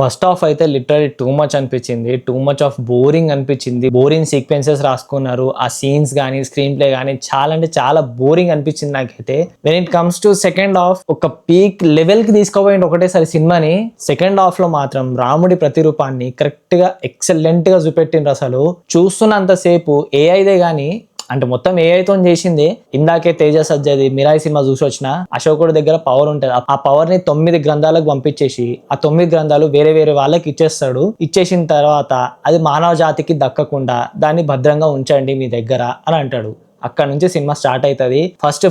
First half అయితే literally too much అనిపించింది, too much of boring అనిపించింది. బోరింగ్ సీక్వెన్సెస్ రాసుకున్నారు, ఆ సీన్స్ కానీ స్క్రీన్ ప్లే కానీ చాలా అంటే చాలా బోరింగ్ అనిపించింది నాకైతే. When it comes to second half ఒక పీక్ లెవెల్ కి తీసుకుపోయింది ఒకటేసారి సినిమాని. సెకండ్ హాఫ్ లో మాత్రం రాముడి ప్రతిరూపాన్ని కరెక్ట్ గా ఎక్సలెంట్ గా చూపెట్టిండ్రు. అసలు చూస్తున్నంత సేపు ఏఐదే గానీ అంటే మొత్తం ఏఐతో చేసింది. ఇందాకే తేజ సజ్జది మిరాయి సినిమా చూసి వచ్చిన అశోకుడి దగ్గర పవర్ ఉంటుంది. ఆ పవర్ ని 9 గ్రంథాలకు పంపించేసి ఆ 9 గ్రంథాలు వేరే వేరే వాళ్ళకి ఇచ్చేస్తాడు. ఇచ్చేసిన తర్వాత అది మానవ జాతికి దక్కకుండా దాన్ని భద్రంగా ఉంచండి మీ దగ్గర అని అంటాడు. అక్కడ నుంచి సినిమా స్టార్ట్ అవుతుంది. ఫస్ట్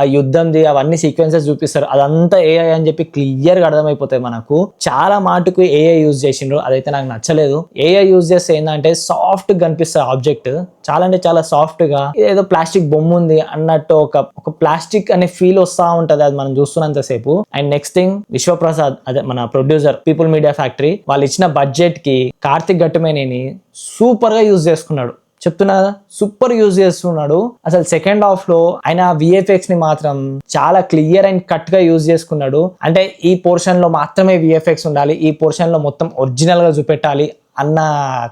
ఆ యుద్ధంది అవన్నీ సీక్వెన్సెస్ చూపిస్తారు, అదంతా ఏఐ అని చెప్పి క్లియర్ గా అర్థమైపోతాయి మనకు. చాలా మాటకు ఏఐ యూజ్ చేసిండ్రు, అదైతే నాకు నచ్చలేదు. ఏఐ యూజ్ చేస్తే ఏంటంటే సాఫ్ట్ గా కనిపిస్తుంది ఆబ్జెక్ట్, చాలా అంటే చాలా సాఫ్ట్ గా, ఏదో ప్లాస్టిక్ బొమ్మ ఉంది అన్నట్టు ఒక ప్లాస్టిక్ అనే ఫీల్ వస్తా ఉంటది అది మనం చూస్తున్నంత సేపు. అండ్ నెక్స్ట్ థింగ్, విశ్వప్రసాద్ అదే మన ప్రొడ్యూసర్ పీపుల్ మీడియా ఫ్యాక్టరీ, వాళ్ళు ఇచ్చిన బడ్జెట్ కి కార్తిక్ ఘట్టమనేని సూపర్ గా యూజ్ చేసుకున్నాడు. చెప్తున్నా కదా, సూపర్ యూజ్ చేస్తున్నాడు. అసలు సెకండ్ హాఫ్ లో ఆయన విఎఫ్ఎక్స్ ని మాత్రం చాలా క్లియర్ అండ్ కట్ గా యూజ్ చేసుకున్నాడు. అంటే ఈ పోర్షన్ లో మాత్రమే విఎఫ్ఎక్స్ ఉండాలి, ఈ పోర్షన్ లో మొత్తం ఒరిజినల్ గా చూపెట్టాలి అన్న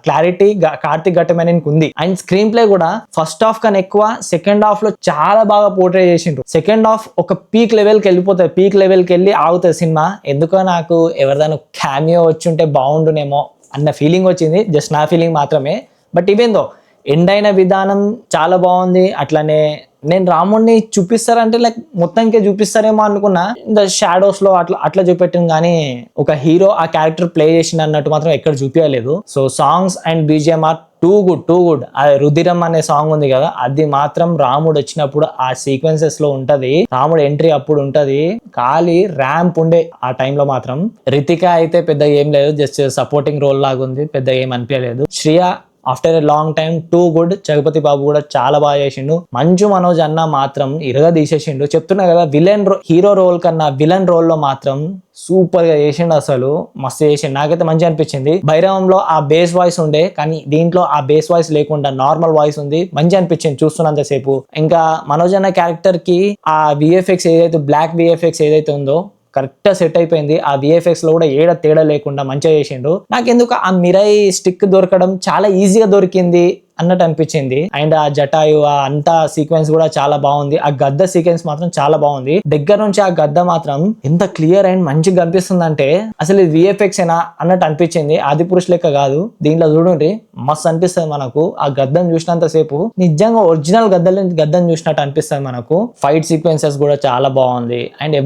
క్లారిటీ కార్తిక్ ఘట్టమనేనికి ఉంది. అండ్ స్క్రీన్ ప్లే కూడా ఫస్ట్ హాఫ్ కన్నా ఎక్కువ సెకండ్ హాఫ్ లో చాలా బాగా పోర్ట్రే చేసిండ్రు. సెకండ్ హాఫ్ ఒక పీక్ లెవెల్ కి వెళ్ళిపోతుంది, పీక్ లెవెల్ కి వెళ్ళి ఆగుతుంది సినిమా. ఎందుకో నాకు ఎవరిదైనా క్యామియో వచ్చి ఉంటే బాగుండునేమో అన్న ఫీలింగ్ వచ్చింది, జస్ట్ నా ఫీలింగ్ మాత్రమే. బట్ ఇవేందో ఎండ్ అయిన విధానం చాలా బాగుంది. అట్లానే నేను రాముడిని చూపిస్తారంటే లైక్ మొత్తానికే చూపిస్తారేమో అనుకున్నా, ఇంత షాడోస్ లో అట్లా చూపెట్టింది, కానీ ఒక హీరో ఆ క్యారెక్టర్ ప్లే చేసిన అన్నట్టు మాత్రం ఎక్కడ చూపించలేదు. So songs and BGM are too good. ఆ రుధిరం అనే సాంగ్ ఉంది కదా, అది మాత్రం రాముడు వచ్చినప్పుడు ఆ సీక్వెన్సెస్ లో ఉంటది, రాముడు ఎంట్రీ అప్పుడు ఉంటది, ఖాళీ ర్యాంప్ ఉండే ఆ టైంలో మాత్రం. రితిక అయితే పెద్ద ఏం లేదు, జస్ట్ సపోర్టింగ్ రోల్ లాగా ఉంది, పెద్ద ఏం అనిపించలేదు. Shriya after a long time too good. Jagapathi Babu కూడా చాలా బాగా చేసిండు. మంచు మనోజ్ అన్న మాత్రం ఇరగా తీసేసిండు. చెప్తున్నా కదా, హీరో రోల్ కన్నా విలన్ రోల్ లో మాత్రం సూపర్ గా చేసిండు, అసలు మస్తు చేసిండు. నాకైతే మంచిగా అనిపించింది. భైరవంలో ఆ బేస్ వాయిస్ ఉండే, కానీ దీంట్లో ఆ బేస్ వాయిస్ లేకుండా నార్మల్ వాయిస్ ఉంది, మంచిగా అనిపించింది చూస్తున్నంత సేపు. ఇంకా మనోజ్ అన్న క్యారెక్టర్ కి ఆ విఎఫ్ఎక్స్ ఏదైతే బ్లాక్ విఎఫ్ఎక్స్ ఏదైతే ఉందో కరెక్ట్ గా సెట్ అయిపోయింది. ఆ విఎఫ్ఎక్స్ లో కూడా ఏడ తేడా లేకుండా మంచిగా చేసిండు. నాకెందుకు ఆ మిరాయి స్టిక్ దొరకడం చాలా ఈజీగా దొరికింది అన్నట్టు అనిపించింది. అండ్ ఆ జటాయు ఆ అంతా సీక్వెన్స్ కూడా చాలా బాగుంది. ఆ గద్ద సీక్వెన్స్ మాత్రం చాలా బాగుంది. దగ్గర నుంచి ఆ గద్ద మాత్రం ఎంత క్లియర్ అండ్ మంచిగా కనిపిస్తుంది అంటే అసలు ఇది విఎఫ్ఎక్స్ ఏనా అన్నట్టు అనిపించింది. ఆది పురుష్ లెక్క కాదు, దీంట్లో చూడండి మస్తు అనిపిస్తుంది మనకు. ఆ గద్దను చూసినంత సేపు నిజంగా ఒరిజినల్ గద్దను చూసినట్టు అనిపిస్తుంది మనకు. ఫైట్ సీక్వెన్సెస్ కూడా చాలా బాగుంది. అండ్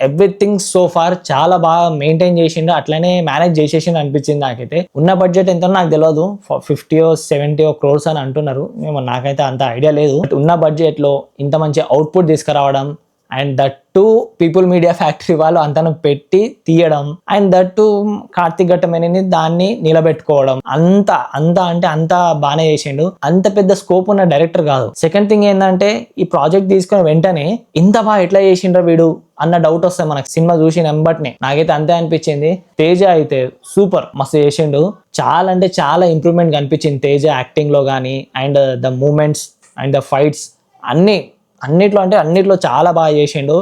ఎవ్రీథింగ్ సో ఫార్ చాలా బాగా మెయింటైన్ చేసిండు, అట్లనే మేనేజ్ చేసేసిండు అనిపించింది నాకైతే. ఉన్న బడ్జెట్ ఎంతో నాకు తెలియదు, 50-70 crores అని అంటున్నారు, మేము నాకైతే అంత ఐడియా లేదు. ఉన్న బడ్జెట్ లో ఇంత మంచి అవుట్పుట్ తీసుకురావడం, and that to people media factory వాళ్ళు అంతను పెట్టి తీయడం, and that to Karthik Ghattamaneni దాన్ని నిలబెట్టుకోవడం, అంత బాగానే చేసిండు. అంత పెద్ద స్కోప్ ఉన్న డైరెక్టర్ కాదు. సెకండ్ థింగ్ ఏంటంటే, ఈ ప్రాజెక్ట్ తీసుకున్న వెంటనే ఇంత బాగా ఎట్లా చేసిండ్రా వీడు అన్న డౌట్ వస్తుంది మనకు సినిమా చూసిన వెంబట్నే. నాకైతే అంతే అనిపించింది. తేజ అయితే సూపర్ మస్తు చేసిండు, చాలా అంటే చాలా ఇంప్రూవ్మెంట్ కనిపించింది తేజ యాక్టింగ్ లో కానీ, and the moments and the fights అన్నిట్లో చాలా బాగా చేసిండు.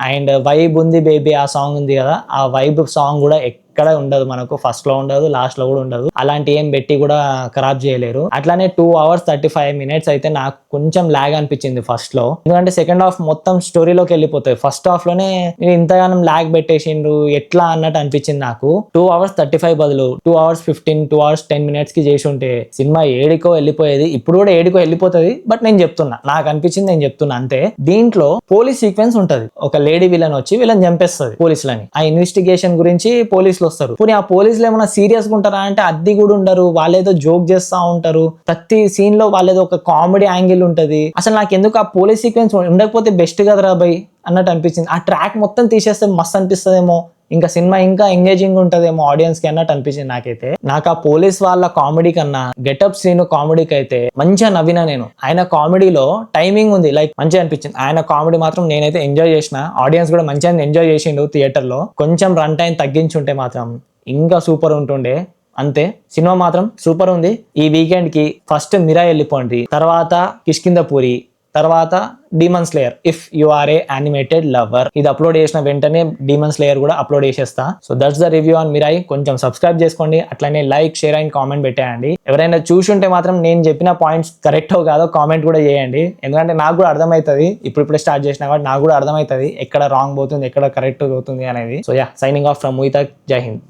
అండ్ వైబ్ ఉంది బేబీ ఆ సాంగ్ ఉంది కదా, ఆ వైబ్ సాంగ్ కూడా ఎక్కడ ఉండదు మనకు, ఫస్ట్ లో ఉండదు, లాస్ట్ లో కూడా ఉండదు. అలాంటి ఏం పెట్టి కూడా ఖరాబ్ చేయలేరు. అట్లానే 2 hours 35 minutes అయితే నాకు కొంచెం లాగ్ అనిపించింది ఫస్ట్ లో, ఎందుకంటే సెకండ్ హాఫ్ మొత్తం స్టోరీలోకి వెళ్ళిపోతుంది. ఫస్ట్ హాఫ్ లోనే ఇంతగానం లాగ్ పెట్టేసిండ్రు ఎట్లా అన్నట్టు అనిపించింది నాకు. 2 hours 35 బదులు 2 hours 15 2 hours 10 minutes కి చేసి ఉంటే సినిమా ఏడికో వెళ్ళిపోయేది. ఇప్పుడు కూడా ఏడికో వెళ్ళిపోతుంది, బట్ నేను చెప్తున్నా, నాకు అనిపించింది నేను చెప్తున్నా అంతే. దీంట్లో పోలీస్ సీక్వెన్స్ ఉంటది, ఒక లేడీ విలన్ వచ్చి వీళ్ళని చంపేస్తుంది పోలీసులని. ఆ ఇన్వెస్టిగేషన్ గురించి పోలీసులు వస్తారు. పోనీ ఆ పోలీసులు ఏమైనా సీరియస్ గా ఉంటారా అంటే అది కూడా ఉండరు, వాళ్ళేదో జోక్ చేస్తా ఉంటారు. ప్రతి సీన్ లో వాళ్ళేదో ఒక కామెడీ యాంగిల్ ఉంటది. అసలు నాకు ఎందుకు ఆ పోలీస్ సీక్వెన్స్ ఉండకపోతే బెస్ట్ కదరా బై అన్నట్టు అనిపించింది. ఆ ట్రాక్ మొత్తం తీసేస్తే మస్తు అనిపిస్తుందేమో, ఇంకా సినిమా ఇంకా ఎంగేజింగ్ ఉంటదేమో ఆడియన్స్ కి అన్నట్టు అనిపించింది నాకైతే. నాకు ఆ పోలీస్ వాళ్ళ కామెడీ కన్నా గెటప్ సీన్ కామెడీకి అయితే మంచిగా నవ్వినా నేను. ఆయన కామెడీలో టైమింగ్ ఉంది, లైక్ మంచిగా అనిపించింది. ఆయన కామెడీ మాత్రం నేనైతే ఎంజాయ్ చేసిన, ఆడియన్స్ కూడా మంచిగా ఎంజాయ్ చేసిండు థియేటర్ లో. కొంచెం రన్ టైం తగ్గించుంటే మాత్రం ఇంకా సూపర్ ఉంటుండే. అంతే, సినిమా మాత్రం సూపర్ ఉంది. ఈ వీకెండ్ కి ఫస్ట్ మిరా వెళ్ళిపోండి, తర్వాత కిష్కిందపూరి, తర్వాత demon slayer if you are a animated lover. ఇది అప్లోడ్ చేసిన వెంటనే డీమన్ స్లేయర్ కూడా అప్లోడ్ చేసేస్తా. So that's the review on Mirai. కొంచెం సబ్స్క్రైబ్ చేసుకోండి, అట్లనే లైక్, షేర్ అండ్ కామెంట్ పెట్టేయండి. ఎవరైనా చూసుంటే మాత్రం నేను చెప్పిన పాయింట్స్ కరెక్టో కాదో కామెంట్ కూడా చేయండి, ఎందుకంటే నాకు కూడా అర్థమవుతుంది. ఇప్పుడిప్పుడే స్టార్ట్ చేసినా కాబట్టి నాకు కూడా అర్థమవుతుంది ఎక్కడ రాంగ్ పోతుంది, ఎక్కడ కరెక్ట్ పోతుంది అనేది. So yeah, signing off from Mohit. జై హింద్.